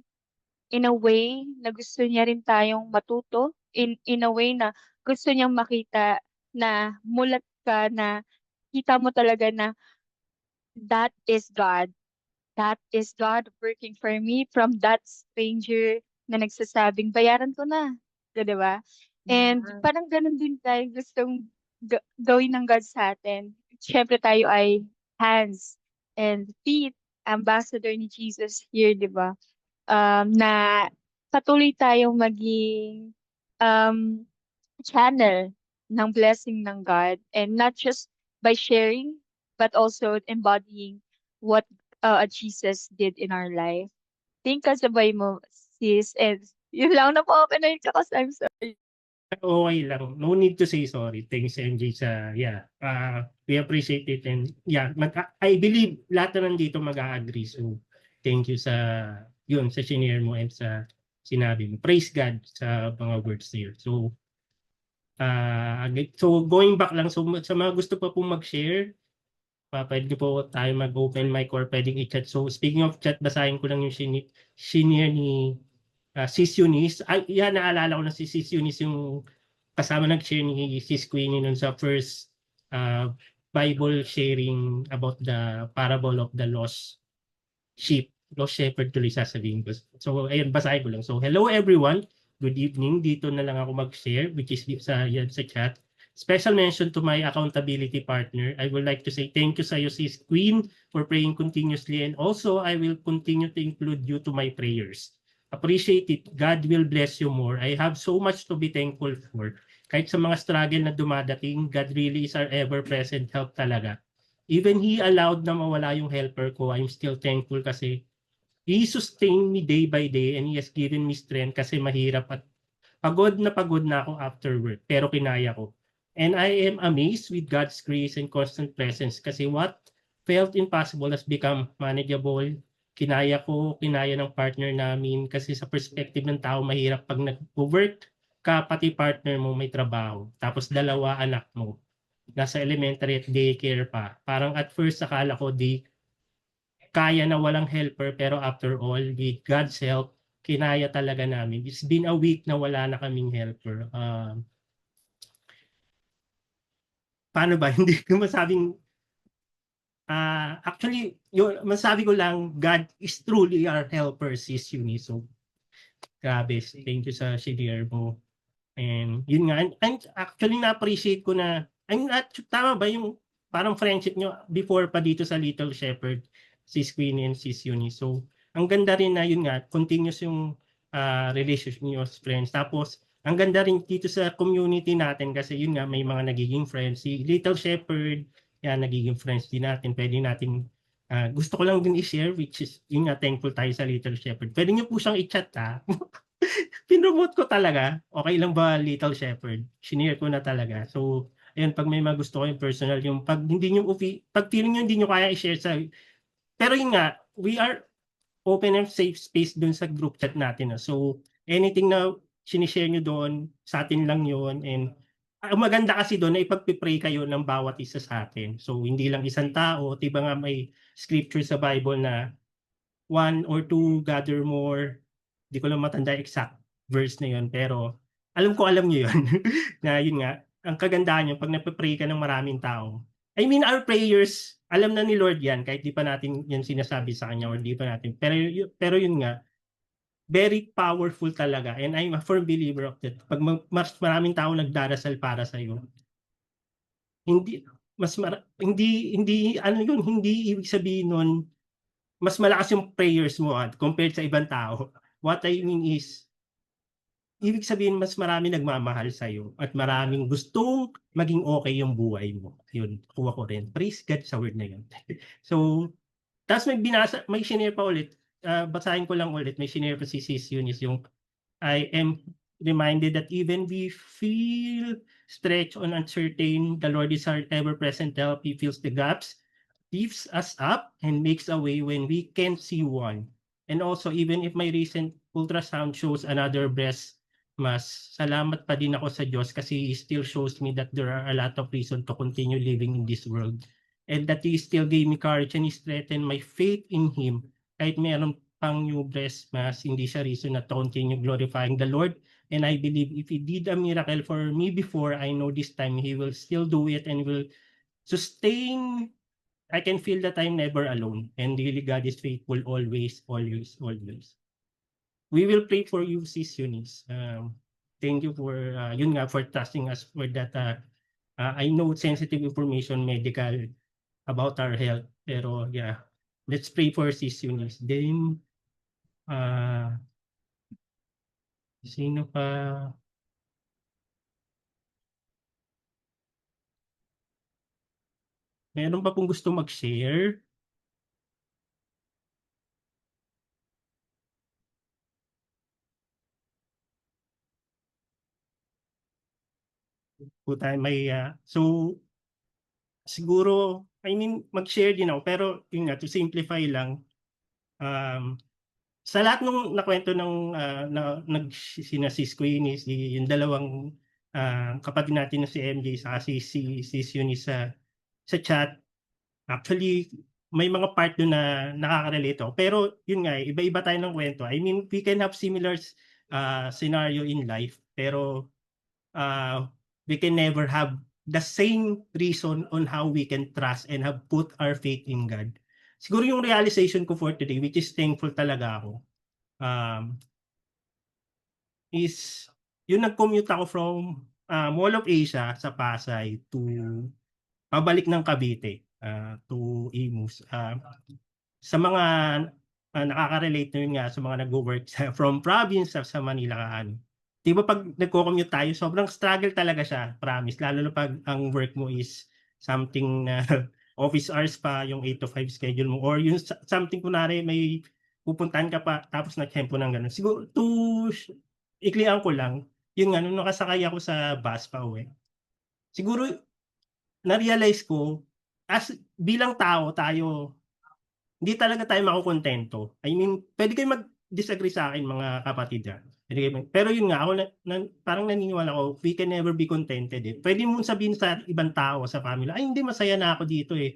in a way na gusto niya rin tayong matuto, in a way na gusto niyang makita na mulat ka, na kita mo talaga na that is God. That is God working for me from that stranger na nagsasabing, bayaran ko na. Di ba? And parang ganun din tayo gustong gawin ng God sa atin. Siyempre tayo ay hands and feet, ambassador ni Jesus here, di ba? Na patuloy tayong maging channel ng blessing ng God, and not just by sharing but also embodying what Jesus did in our life. Think kasabay mo, sis, and yun lang na po, open na yun, I'm sorry. Okay lang. No need to say sorry. Thanks, MJ, sa, we appreciate it. And yeah, I believe lahat na nandito mag-a-agree. So, thank you sa, yun, sa shinare mo and sa sinabi mo. Praise God sa mga words niyo. So, going back lang, so sa mga gusto pa pong mag-share, pwede po tayo mag-open mic or pwedeng i-chat. So, speaking of chat, basahin ko lang yung shinare ni Sis Eunice. Ay, naalala ko na si Sis Eunice yung kasama nag-share ni Sis Queenie nun sa first uh, Bible sharing about the parable of the lost sheep. Lost shepherd tuloy sasabihin ko. So, ayun, basahin ko lang. So, hello everyone. Good evening. Dito na lang ako mag-share, which is yan sa chat. Special mention to my accountability partner. I would like to say thank you sa iyo, Sis Queen, for praying continuously. And also, I will continue to include you to my prayers. Appreciate it. God will bless you more. I have so much to be thankful for. Kahit sa mga struggle na dumadating, God really is our ever-present help talaga. Even He allowed na mawala yung helper ko, I'm still thankful kasi He sustained me day by day and He has given me strength kasi mahirap at pagod na ako after work, pero kinaya ko. And I am amazed with God's grace and constant presence kasi what felt impossible has become manageable. Kinaya ng partner namin kasi sa perspective ng tao, mahirap pag nag-work ka, pati partner mo may trabaho. Tapos dalawa anak mo, nasa elementary at daycare pa. Parang at first akala ko kaya na walang helper pero after all, with God's help, kinaya talaga namin. It's been a week na wala na kaming helper. Paano ba? Hindi ko masabing, actually, yun, masabi ko lang, God is truly our helper, Sis Eunice. So, grabe. Thank you sa share mo. And yun nga, and actually na-appreciate ko na, tama ba yung parang friendship nyo before pa dito sa Little Shepherd, Sis Queenie and Sis Eunice. So, ang ganda rin na yun nga, continuous yung relationship nyo as friends. Tapos, ang ganda rin dito sa community natin kasi yun nga, may mga nagiging friends. Si Little Shepherd, yan, nagiging friends din natin. Pwede natin, gusto ko lang din i-share, which is, yun nga, thankful tayo sa Little Shepherd. Pwede nyo po siyang i-chat, ha? Pinromote ko talaga. Okay lang ba, Little Shepherd? Shinare ko na talaga. So, ayun, pag may mga gusto ko yung personal, yung pag hindi nyo, pag feeling nyo hindi nyo kaya i-share sa, pero yun nga, we are open and safe space dun sa group chat natin. So, anything na sinishare nyo doon, sa atin lang yun. And ang maganda kasi doon na ipagpipray kayo ng bawat isa sa atin. So, hindi lang isang tao. Diba nga may scripture sa Bible na one or two gather more. Di ko lang matanda exact verse na yun, pero alam niyo yun. Na yun nga, ang kagandahan yun, pag nagpe-pray ka ng maraming tao. I mean, our prayers, alam na ni Lord yan, kahit di pa natin yan sinasabi sa Kanya or di pa natin. Pero yun nga, very powerful talaga. And I'm a firm believer of that. Pag mas maraming tao nagdarasal para sa iyo, hindi, hindi, ano yun, hindi ibig sabihin nun, mas malakas yung prayers mo compared sa ibang tao. What I mean is, ibig sabihin mas marami nagmamahal sa'yo at maraming gustong maging okay yung buhay mo. Yun, kuha ko rin. Praise God sa word na yun. So, tapos may shinare pa ulit. Basahin ko lang ulit. May shinare pa si Sis Eunice yung I am reminded that even we feel stretched on uncertain, the Lord is our ever-present help. He fills the gaps, lifts us up, and makes a way when we can't see one. And also, even if my recent ultrasound shows another breast mass, salamat pa din ako sa Diyos kasi He still shows me that there are a lot of reasons to continue living in this world. And that He still gave me courage and He strengthened my faith in Him. Kahit meron pang new breast mass, hindi siya reason na to continue glorifying the Lord. And I believe if He did a miracle for me before, I know this time He will still do it and will sustain. I can feel that I'm never alone. And really God is faithful always, always, always. We will pray for you, Sis Eunice. Thank you for, yun nga, for trusting us for that. I know sensitive information, medical, about our health. Pero yeah, let's pray for Sis Eunice. Then, sino pa? Meron pa pong gusto mag-share? po tayo may, so siguro, I mean, mag-share din ako, pero yun nga, to simplify lang, um, sa lahat nung nakwento ng sina Sis Queenie, yung dalawang kapatid natin na si MJ saka si Sis Eunice sa chat, actually, may mga part doon na nakaka-relate ako. Pero yun nga, iba-iba tayo ng kwento. I mean, we can have similar scenario in life, pero we can never have the same reason on how we can trust and have put our faith in God. Siguro yung realization ko for today, which is thankful talaga ako, is yung nag-commute ako from Mall of Asia sa Pasay to pabalik ng Cavite to Imus. Sa mga nakaka-relate na yun nga sa mga nagwo-work from province sa Manila. Di ba pag nagko-commute tayo, sobrang struggle talaga siya, promise. Lalo na pag ang work mo is something na office hours pa, yung 8 to 5 schedule mo, or yung something kunwari may pupuntahan ka pa tapos nag-tempo ng gano'n. Siguro iklian ko lang, yun nga, nung nakasakay ako sa bus pa uwi, siguro na-realize ko, as bilang tao tayo, hindi talaga tayo makukontento. I mean, pwede kayong mag-disagree sa akin mga kapatid diyan. Pero yun nga, ako parang naniniwala ako, we can never be contented eh. Pwede mong sabihin sa ibang tao, sa family, ay hindi, masaya na ako dito eh.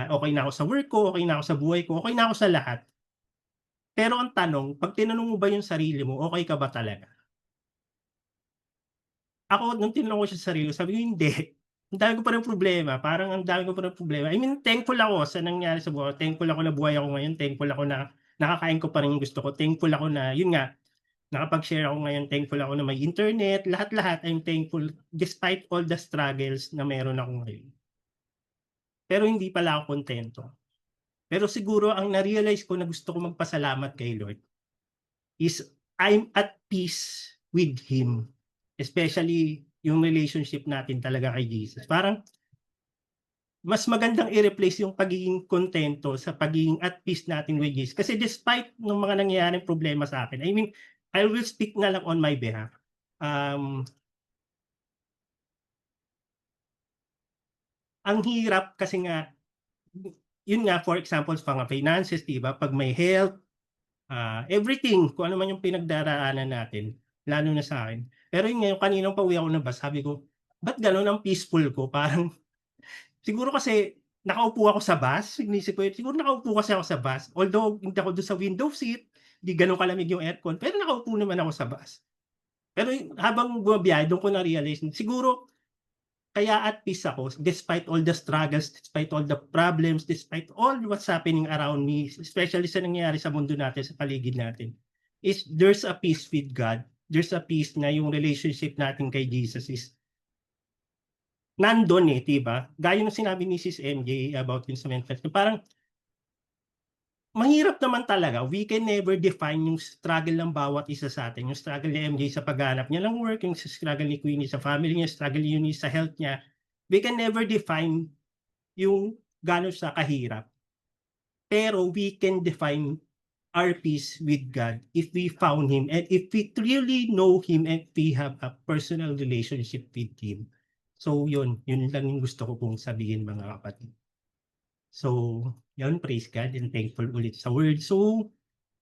Okay na ako sa work ko, okay na ako sa buhay ko, okay na ako sa lahat. Pero ang tanong, pag tinanong mo ba yung sarili mo, okay ka ba talaga? Ako, nung tinanong ko siya sa sarili ko, sabi ko, hindi. Ang dami ko pa ring problema, parang ang dami ko pa ring problema. I mean, thankful ako sa nangyari sa buhay ko. Thankful ako na buhay ako ngayon. Thankful ako na nakakain ko pa rin yung gusto ko. Thankful ako na, yun nga, nakapag-share ako ngayon. Thankful ako na may internet. Lahat-lahat, I'm thankful despite all the struggles na meron ako ngayon. Pero hindi pala ako kontento. Pero siguro ang na-realize ko na gusto ko magpasalamat kay Lord is I'm at peace with Him. Especially yung relationship natin talaga kay Jesus. Parang mas magandang i-replace yung pagiging kontento sa pagiging at peace natin with Jesus. Kasi despite ng mga nangyayaring problema sa akin, I mean, I will speak na lang on my behalf. Ang hirap kasi nga, yun nga, for example, sa mga finances, diba? Pag may health, everything, kung ano man yung pinagdaraanan natin, lalo na sa akin. Pero yun nga, yung kaninang pauwi ako ng bus, sabi ko, ba't gano'n ang peaceful ko? Parang, siguro kasi nakaupo ako sa bus, inisip ko, siguro nakaupo kasi ako sa bus. Although hindi ako doon sa window seat, hindi gano'n kalamig yung aircon, pero nakaupo naman ako sa bus. Pero habang bumabiyahe, doon ko na-realize, siguro kaya at peace ako despite all the struggles, despite all the problems, despite all what's happening around me, especially sa nangyayari sa mundo natin, sa paligid natin, is there's a peace with God. There's a peace na yung relationship natin kay Jesus is nandun eh, diba? Gaya ng sinabi ni Sis MJ about yung sa mental health, parang mahirap naman talaga. We can never define yung struggle ng bawat isa sa atin. Yung struggle ni MJ sa paghahanap niya ng work, yung struggle ni Queenie sa family niya, struggle ni Eunice sa health niya. We can never define yung gano'n siya kahirap. Pero we can define our peace with God if we found Him and if we truly know Him and we have a personal relationship with Him. So yun lang yung gusto ko pong sabihin mga kapatid. So, yun, praise God and thankful ulit sa word. So,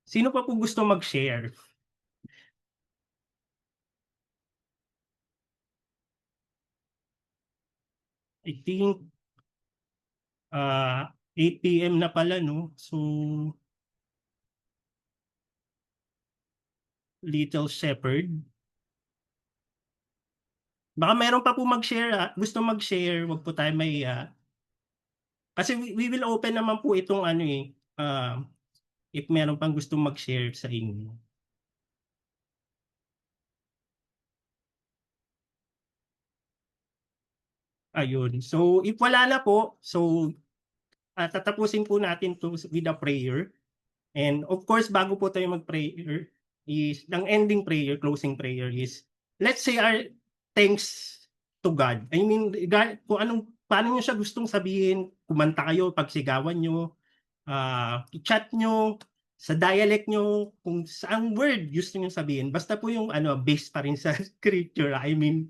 sino pa po gusto mag-share? I think 8 PM na pala, no? So, Little Shepherd. Baka meron pa po mag-share, gusto mag-share, wag po tayo mahiya. Kasi we will open naman po itong ano eh, if meron pang gustong mag-share sa inyo. Ayun. So, if wala na po, so tatapusin po natin to with a prayer. And of course, bago po tayo mag-prayer, is ang ending prayer, closing prayer is, let's say our thanks to God. I mean, God, kung paano nyo siya gustong sabihin, kumanta kayo, pagsigawan nyo, i-chat nyo, sa dialect nyo, kung saang word gusto nyo sabihin, basta po yung based pa rin sa scripture. I mean,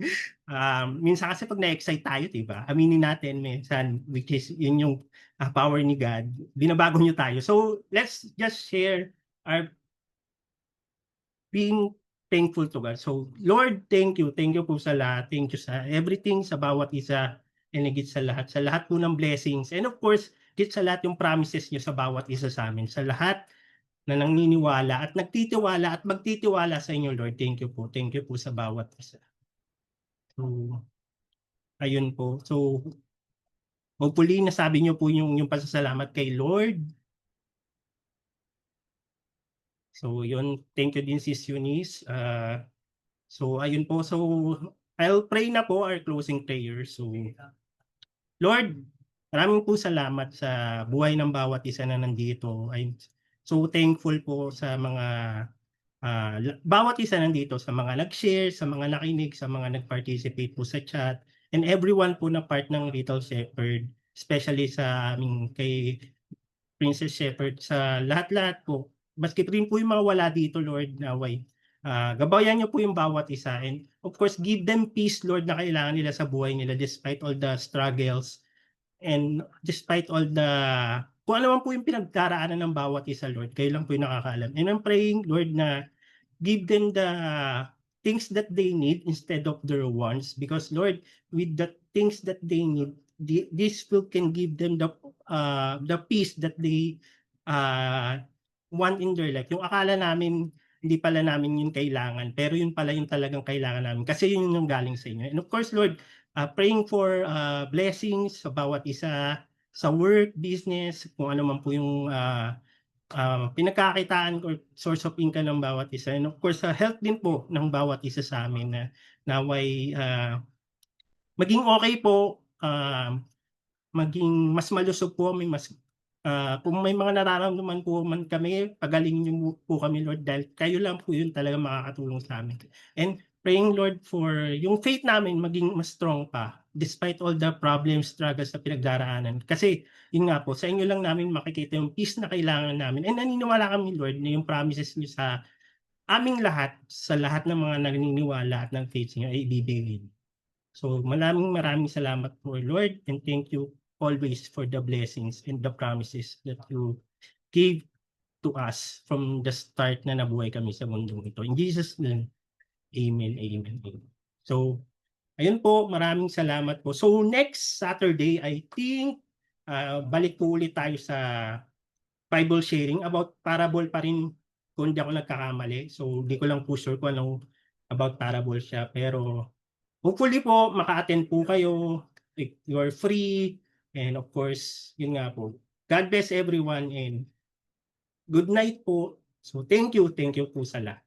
minsan kasi pag na-excite tayo, diba? Aminin natin minsan, which is yun yung power ni God, binabago nyo tayo. So, let's just share our being thankful to God. So, Lord, thank you. Thank you po sa lahat. Thank you sa everything, sa bawat isa, and higit sa lahat po ng blessings. And of course, higit sa lahat yung promises nyo sa bawat isa sa amin. Sa lahat na naniniwala at nagtitiwala at magtitiwala sa inyo, Lord. Thank you po. Thank you po sa bawat isa. So, ayun po. So, hopefully, nasabi nyo po yung pasasalamat kay Lord. So, yun. Thank you din, Sis Eunice. So, ayun po. So, I'll pray na po our closing prayer. So, Lord, maraming po salamat sa buhay ng bawat isa na nandito. I'm so thankful po sa mga bawat isa nandito, sa mga nag-share, sa mga nakinig, sa mga nag-participate po sa chat, and everyone po na part ng Little Shepherd, especially sa aming kay Princess Shepherd, sa lahat-lahat po. Maski rin po yung mga wala dito, Lord, naway. Gabayan niyo po yung bawat isa, and of course, give them peace, Lord, na kailangan nila sa buhay nila despite all the struggles and despite all the kung ano man po yung pinagdaraanan ng bawat isa, Lord, kayo lang po yung nakakaalam. And I'm praying, Lord, na give them the things that they need instead of their wants, because Lord, with the things that they need, this will can give them the peace that they want in their life. Yung akala namin hindi pala namin yun kailangan, pero yun pala yung talagang kailangan namin kasi yun yung galing sa inyo. And of course, Lord, praying for blessings sa bawat isa, sa work, business, kung ano man po yung pinagkakitaan or source of income ng bawat isa. And of course, sa health din po ng bawat isa sa amin na naway maging okay po, maging mas malusog po, kung may mga nararamdaman po man kami, pagalingin niyo po kami, Lord, dahil kayo lang po yun talaga makakatulong sa amin. And praying, Lord, for yung faith namin maging mas strong pa despite all the problems, struggles na pinagdaraanan. Kasi yun nga po, sa inyo lang namin makikita yung peace na kailangan namin. And naniniwala kami, Lord, na yung promises niyo sa aming lahat, sa lahat ng mga naniniwala at ng faith niyo ay ibibigay. So maraming salamat po, Lord, and thank you always for the blessings and the promises that you gave to us from the start na nabuhay kami sa mundong ito. In Jesus' name, amen, amen, amen. So, ayun po, maraming salamat po. So, next Saturday, I think, balik po ulit tayo sa Bible sharing about parable pa rin kung hindi ako nagkakamali. So, hindi ko lang po sure kung anong about parable siya. Pero, hopefully po, maka-attend po kayo. If you're free. And of course, yun nga po. God bless everyone and good night po. So, thank you po sa lahat.